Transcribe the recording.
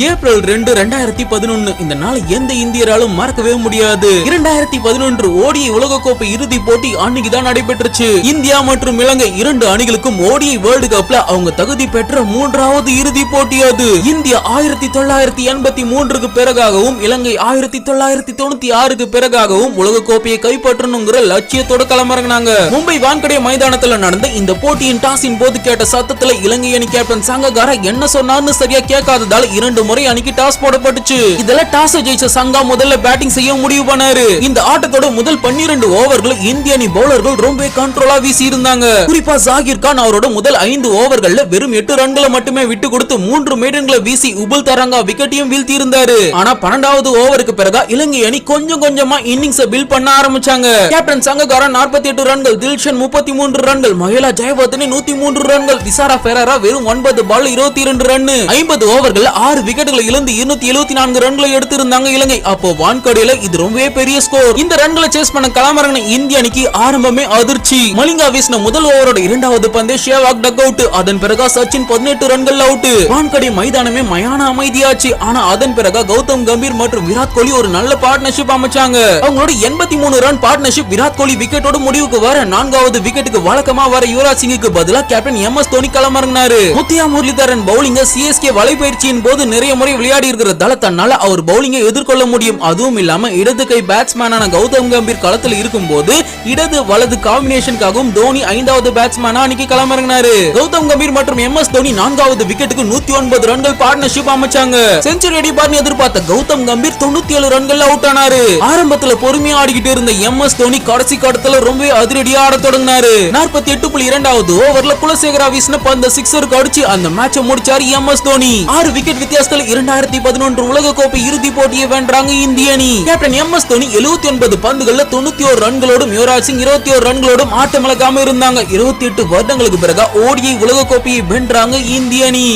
April 2, 2011 இந்த நாள் எந்த இந்தியராலும் மறக்கவே முடியாது. 2011 ஓடிஐ உலகக்கோப்பை இறுதி போட்டி அன்னைக்குதான் நடைபெற்றுச்சு. இந்தியா மற்றும் இலங்கை இரண்டு அணிகளுக்கும் ஓடிஐ வேர்ல்டு கப்ல அவங்க தகுதி பெற்ற மூன்றாவது இறுதி போட்டி அது. இந்தியா 1983க்கு பிறகாகவும் இலங்கை 1996க்கு பிறகாகவும் உலகக்கோப்பையை கைப்பற்றணுங்கிற லட்சியத்தோட களமிறங்கினாங்க. மும்பை வான்கடே மைதானத்துல நடந்த இந்த போட்டியின் டாஸின் போது கேட்ட சத்தத்துல இலங்கை அணி கேப்டன் சங்ககாரா என்ன சொன்னார்னு சரியா கேட்காததால 2 முறை அணிக்கு டாஸ் போடப்பட்டுச்சு. இதுல டாஸ் ஜெயிச்ச சங்கா முதல்ல பேட்டிங் செய்ய முடிவு பண்ணாரு. இந்த ஆட்டத்தோட முதல் 12 ஓவர்கள் இந்திய அணி பவுலர்கள் ரொம்ப கண்ட்ரோலா வீசி இருந்தாங்க. குறிப்பா ஜாகிர் கான் அவரோட முதல் 5 ஓவர்கள்ல வெறும் 8 ரன்களை மட்டுமே விட்டு கொடுத்து 3 மெய்டன்களை வீசி உபுல் தரங்கா விக்கெட்டையும் வீழ்த்தி இருந்தாரு. ஆனா 12வது ஓவருக்கு பிறகு இலங்கை அணி கொஞ்சம் கொஞ்சமா இன்னிங்ஸ் பில்ட் பண்ண ஆரம்பிச்சாங்க. கேப்டன் சங்ககாரா 48 ரன்கள், தில்ஷன் 33 ரன்கள், மஹேலா ஜெயவர்தனே 103 ரன்கள், திசாரா பெரேரா வெறும் 9 பால் 22 ரன். 50 ஓவர்கள் 6 விக்கெட்டுகளை இழந்து 274 ரன்களை எடுத்திருந்தாங்க இலங்கை. அப்போ வான்கடையில இது ரொம்பவே பெரிய ஸ்கோர். இந்த ரன்களை சேஸ் பண்ண களமிறங்கின இந்திய அணிக்கு ஆரம்பமே அதிர்ச்சி. மலிங்கா வீசின முதல் ஓவரோட 2வது பந்தே ஷேவாக் டக் அவுட். அதன் பிறகு சச்சின் 18 ரன்கள் அவுட். வான்கடை மைதானமே மயான அமைதியாச்சு. ஆனா அதன் பிறகு கௌதம் கம்பீர் மற்றும் விராட் கோலி ஒரு நல்ல பார்ட்னர்ஷிப் அமைச்சாங்க. அவங்களோட 83 ரன் பார்ட்னர்ஷிப் விராட் கோலி விக்கெட்டோட முடிவுக்கு வர 4வது விக்கெட்டுக்கு வழக்கமா வர யுவராஜ் சிங்குக்கு பதிலா கேப்டன் எம்.எஸ். தோனி களமிறங்கினாரு. முத்தியா முரளிதரன் பவுலிங்க சிஎஸ்கே வலைப்பயிற்சியின் போது நிறைய முறை விளையாடி இருக்கிறதால தன்னால அவர் பவுலிங்கை எதிர்கொள்ள முடியும். அதுவும் இல்லாம இடது கை பேட்ஸ்மேனான கௌதம் கம்பீர் களத்தில் இருக்கும் போது இடது வலது காம்பினேஷனுக்காகவும் தோனி 5வது பேட்ஸ்மேனா அன்னைக்கு களமிறங்கினாரு. கௌதம் கம்பீர் மற்றும் எம்.எஸ். தோனி 4வது விக்கெட்டுக்கு 109 ரன்கள் பார்ட்னர்ஷிப் அமைச்சாங்க. செஞ்சுரி அடிப்பார்னு எதிர்பார்த்த கௌதம் கம்பீர் 97 ரன்கள் அவுட் ஆனாரு. ஆரம்பத்துல பொறுமையா ஆடிக்கிட்டு இருந்த எம்.எஸ். தோனி கடைசி கட்டத்துல ரொம்ப அதிரடியா ஆட தொடங்கினாரு. 48.2வது ஓவர்ல குலசேகரா வீசின பந்த சிக்ஸருக்கு அடிச்சு அந்த மேட்சை முடிச்சாரு எம்.எஸ். தோனி. 6 விக்கெட் வித்தியாசத்தில் 2011 உலக கோப்பை இறுதி போட்டியை வென்றாங்க இந்திய அணி. Captain MS. தோனி 79 பந்துகள்ல 91 ரன்களோடும் யுவராஜ் சிங் 21 ரன்களோடும் ஆட்டமிழக்காம இருந்தாங்க. 28 வருடங்களுக்கு பிறகு ஓடிஐ உலக கோப்பையை வென்றாங்க இந்திய அணி.